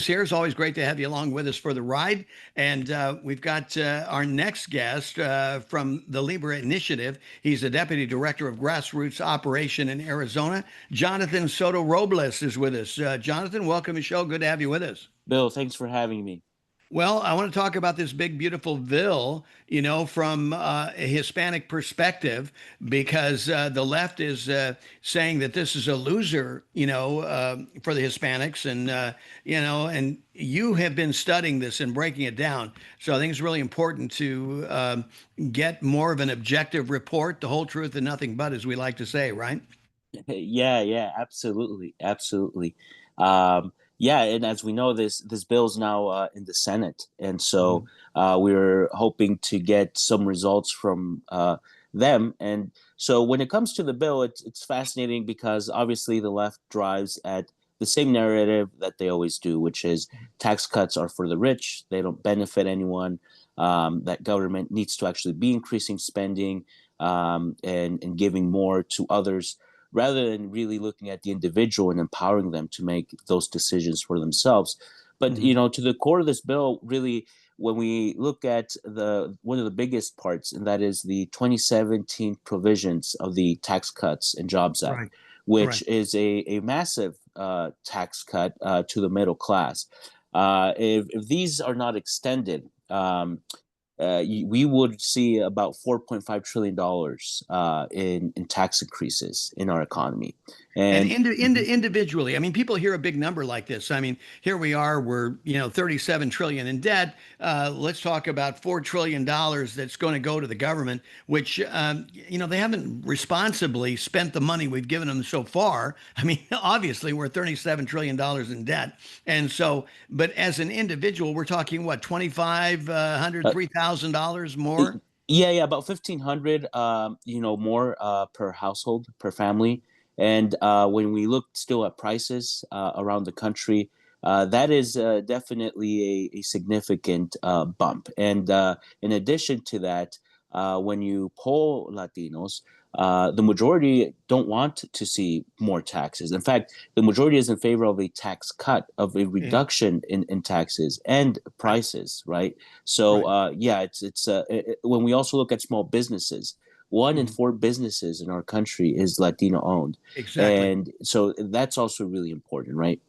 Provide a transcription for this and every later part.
here. It's always great to have you along with us for the ride. And we've got our next guest from the Libra Initiative. He's the Deputy Director of Grassroots Operation in Arizona. Jonathan Soto Robles is with us. Jonathan, welcome to the show. Good to have you with us. Bill, thanks for having me. Well, I want to talk about this big, beautiful bill, from a Hispanic perspective, because the left is saying that this is a loser, for the Hispanics. And you have been studying this and breaking it down. So I think it's really important to get more of an objective report, the whole truth and nothing but, as we like to say, right? Yeah, absolutely, absolutely. Yeah, and as we know, this bill is now in the Senate, and so Mhm. we're hoping to get some results from them. And so, when it comes to the bill, it's fascinating because obviously the left drives at the same narrative that they always do, which is tax cuts are for the rich; they don't benefit anyone. That government needs to actually be increasing spending and giving more to others rather than really looking at the individual and empowering them to make those decisions for themselves. But Mhm. to the core of this bill, really, when we look at the one of the biggest parts, and that is the 2017 provisions of the Tax Cuts and Jobs Act, Right. which Correct. is a massive tax cut to the middle class. If these are not extended, we would see about $4.5 trillion in tax increases in our economy. And And individually, I mean, people hear a big number like this. I mean, here we are, we're 37 trillion in debt. Let's talk about $4 trillion that's going to go to the government, which they haven't responsibly spent the money we've given them so far. I mean, obviously, we're $37 trillion in debt, and so, but as an individual, we're talking what, 2,500, uh, $3,000 more. yeah, about 1,500, more per household per family. And when we look still at prices around the country, that is definitely a significant bump. And in addition to that, when you poll Latinos, the majority don't want to see more taxes. In fact, the majority is in favor of a tax cut, of a Yeah, reduction in taxes and right, prices, right? So right. yeah, when we also look at small businesses, one in Mhm. four businesses in our country is Latino owned, Exactly. and so that's also really important, right?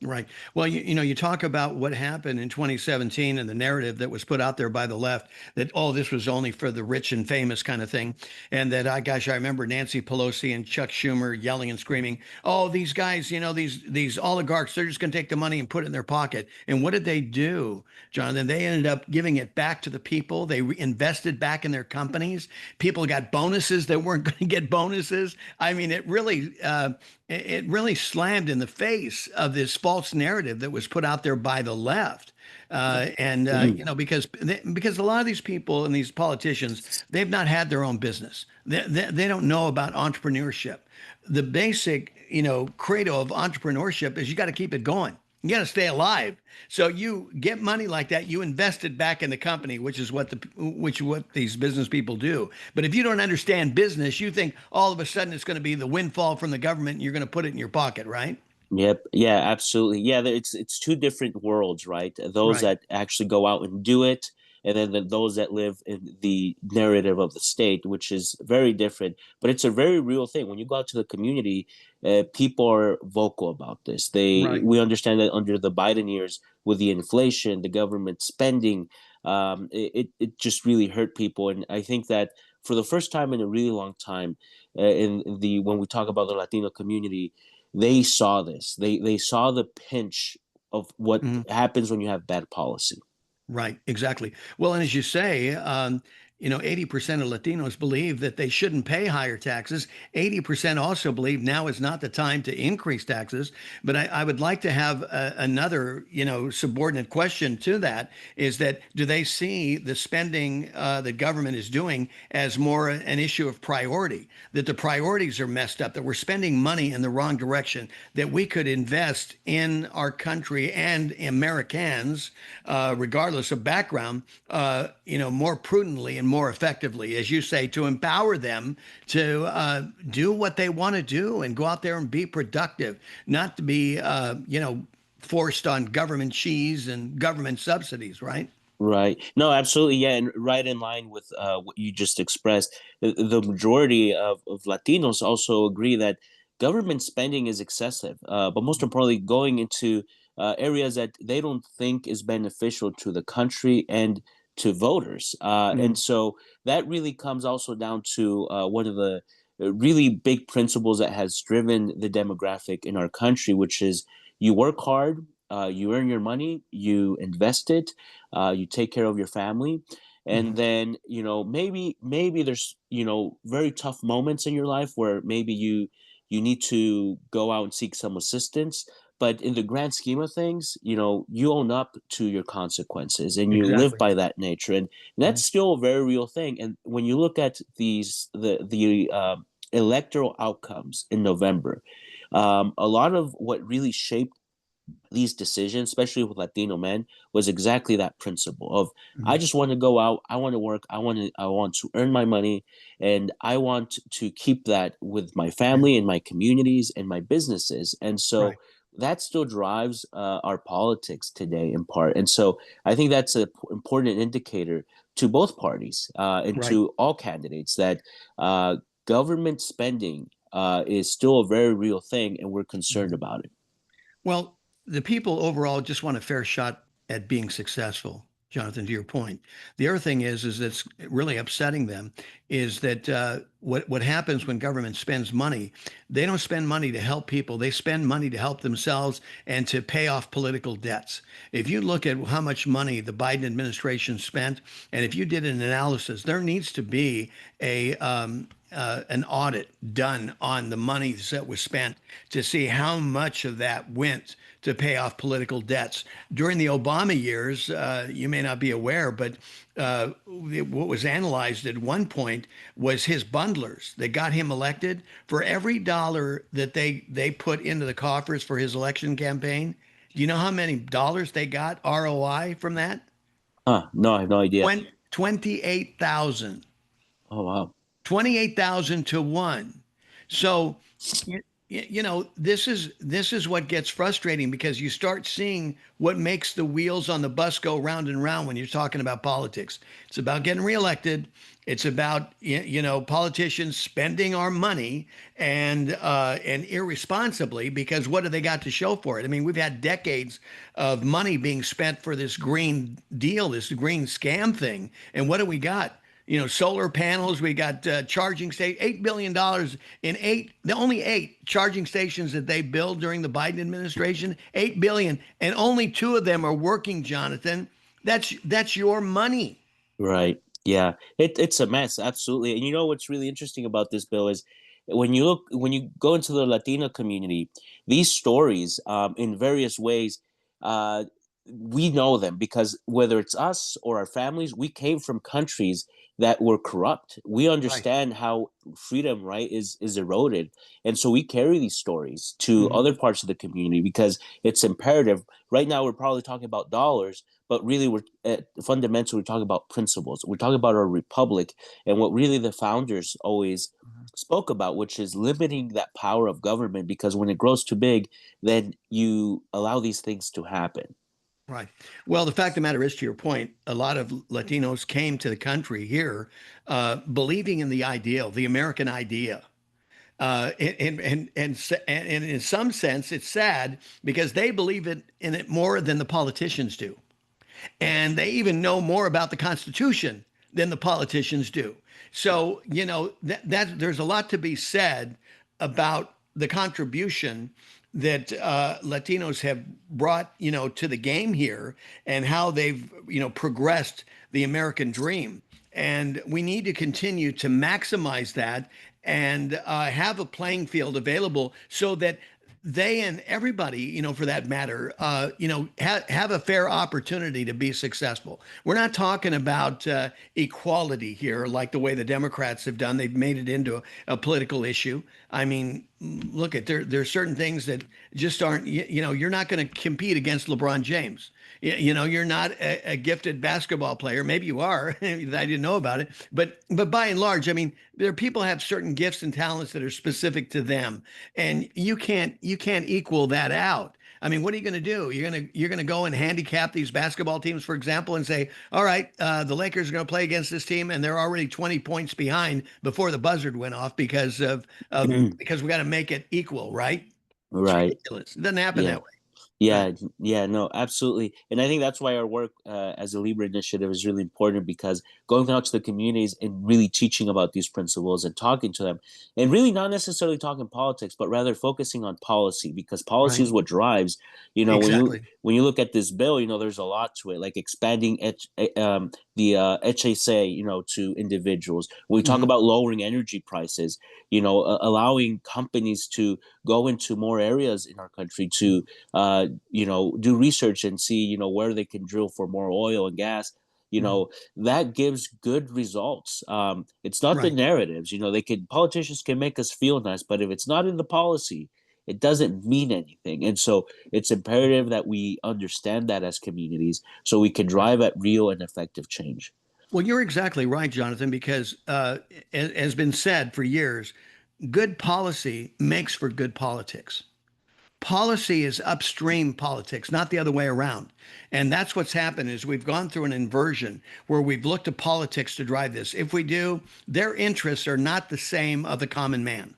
Right. Well, you talk about what happened in 2017 and the narrative that was put out there by the left that, oh, this was only for the rich and famous kind of thing. And that, I remember Nancy Pelosi and Chuck Schumer yelling and screaming, oh, these guys, these oligarchs, they're just going to take the money and put it in their pocket. And what did they do, Jonathan? They ended up giving it back to the people. They invested back in their companies. People got bonuses that weren't going to get bonuses. I mean, it really slammed in the face of this false narrative that was put out there by the left. And because a lot of these people and these politicians, they've not had their own business. They don't know about entrepreneurship. The basic, credo of entrepreneurship is you got to keep it going. You got to stay alive. So you get money like that, you invest it back in the company, which is what these business people do. But if you don't understand business, you think all of a sudden it's going to be the windfall from the government and you're going to put it in your pocket, right? Yep. Yeah, absolutely. Yeah, it's two different worlds, right? Those Right. that actually go out and do it, and then those that live in the narrative of the state, which is very different. But it's a very real thing. When you go out to the community, people are vocal about this. Right. We understand that under the Biden years, with the inflation, the government spending, it just really hurt people. And I think that for the first time in a really long time, in the when we talk about the Latino community, they saw this. They saw the pinch of what Mhm. happens when you have bad policy. Right, exactly. Well, and as you say, 80% of Latinos believe that they shouldn't pay higher taxes. 80% also believe now is not the time to increase taxes. But I would like to have another, subordinate question to that is that do they see the spending that government is doing as more an issue of priority, that the priorities are messed up, that we're spending money in the wrong direction, that we could invest in our country and Americans, regardless of background, more prudently and more effectively, as you say, to empower them to do what they want to do and go out there and be productive, not to be, forced on government cheese and government subsidies, right? Right. No, absolutely. Yeah. And right in line with what you just expressed, the majority of Latinos also agree that government spending is excessive, but most importantly, going into areas that they don't think is beneficial to the country and to voters. And Mm, so that really comes also down to one of the really big principles that has driven the demographic in our country, which is you work hard, you earn your money, you invest it, you take care of your family, and mhm. then maybe there's very tough moments in your life where maybe you need to go out and seek some assistance, but in the grand scheme of things, you own up to your consequences and you live Exactly. by that nature, and Mhm. that's still a very real thing. And when you look at the electoral outcomes in November, a lot of what really shaped these decisions, especially with Latino men, was exactly that principle of I Mhm. just want to go out, I want to work, I want to earn my money, and I want to keep that with my Yeah. family and my communities and my businesses. And so Right. that still drives our politics today in part. And so I think that's an important indicator to both parties and Right. to all candidates that government spending is still a very real thing, and we're concerned Mhm. about it. Well, the people overall just want a fair shot at being successful. Jonathan, to your point, the other thing is that's really upsetting them is that what happens when government spends money, they don't spend money to help people. They spend money to help themselves and to pay off political debts. If you look at how much money the Biden administration spent, and if you did an analysis, there needs to be an audit done on the monies that was spent to see how much of that went to pay off political debts. During the Obama years, you may not be aware, but what was analyzed at one point was his bundlers that got him elected. For every dollar that they put into the coffers for his election campaign, do you know how many dollars they got ROI from that? Huh? No, I have no idea. 28,000. Oh wow. 28,000 to 1. So this is what gets frustrating because you start seeing what makes the wheels on the bus go round and round when you're talking about politics. It's about getting reelected. It's about politicians spending our money and irresponsibly because what do they got to show for it? I mean, we've had decades of money being spent for this green deal, this green scam thing, and what do we got? Solar panels. We got charging station, $8 billion in the only eight charging stations that they built during the Biden administration, 8 billion, and only two of them are working, Jonathan. That's your money. Right. Yeah. It's a mess, absolutely. And you know what's really interesting about this bill is when you go into the Latino community, these stories, in various ways, uh, we know them because whether it's us or our families, we came from countries that were corrupt. We Right. understand how freedom, right, is eroded. And so we carry these stories to Mhm. other parts of the community because it's imperative. Right now, we're probably talking about dollars, but really we're fundamentally we're talking about principles. We're talking about our republic and what really the founders always spoke about, which is limiting that power of government, because when it grows too big, then you allow these things to happen. Right. Well, the fact of the matter is, to your point, a lot of Latinos came to the country here believing in the ideal, the American idea. And in some sense, it's sad because they believe in it more than the politicians do. And they even know more about the Constitution than the politicians do. So, that there's a lot to be said about the contribution that Latinos have brought, to the game here and how they've, progressed the American dream. And we need to continue to maximize that and have a playing field available so that they and everybody, for that matter, have a fair opportunity to be successful. We're not talking about equality here, like the way the Democrats have done. They've made it into a political issue. I mean, look at there's certain things that just aren't. You're not going to compete against LeBron James. You're not a gifted basketball player. Maybe you are. I didn't know about it, but by and large, I mean, there are people have certain gifts and talents that are specific to them, and you can't equal that out. I mean, what are you going to do? You're going to go and handicap these basketball teams, for example, and say, all right, the Lakers are going to play against this team, and they're already 20 points behind before the buzzard went off because we got to make it equal, right? It's Right. ridiculous. It doesn't happen Yeah. that way. Right. Yeah, yeah, no, absolutely. And I think that's why our work as a Libra initiative is really important because going out to the communities and really teaching about these principles and talking to them and really not necessarily talking politics, but rather focusing on policy because policy Right. is what drives, Exactly. when you look at this bill, there's a lot to it, like expanding the HSA, to individuals. When we talk Hmm. about lowering energy prices, allowing companies to go into more areas in our country to do research and see, where they can drill for more oil and gas. Hmm. That gives good results. It's not the Right. narratives. Politicians can make us feel nice, but if it's not in the policy, it doesn't mean anything. And so it's imperative that we understand that as communities so we can Right. drive at real and effective change. Well, you're exactly right, Jonathan, because as has been said for years, good policy makes for good politics. Policy is upstream politics, not the other way around. And that's what's happened is we've gone through an inversion where we've looked to politics to drive this. If we do, their interests are not the same of the common man.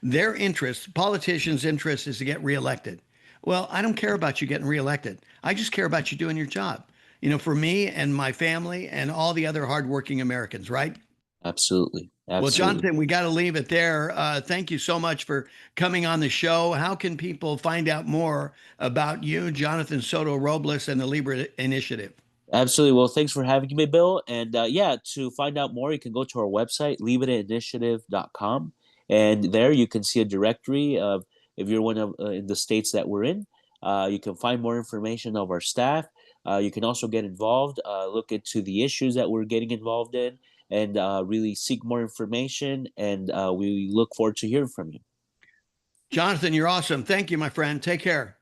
Their interest, politicians' interest is to get reelected. Well, I don't care about you getting reelected. I just care about you doing your job. For me and my family and all the other hardworking Americans, right? Absolutely. Well, Absolutely. Jonathan, we got to leave it there. Thank you so much for coming on the show. How can people find out more about you, Jonathan Soto Robles, and the Libra Initiative? Absolutely. Well, thanks for having me, Bill. And yeah, to find out more, you can go to our website, leaveitinitiative.com. And there you can see a directory of if you're one of in the states that we're in. You can find more information of our staff. You can also get involved, look into the issues that we're getting involved in, and really seek more information. And we look forward to hearing from you. Jonathan, you're awesome. Thank you, my friend. Take care.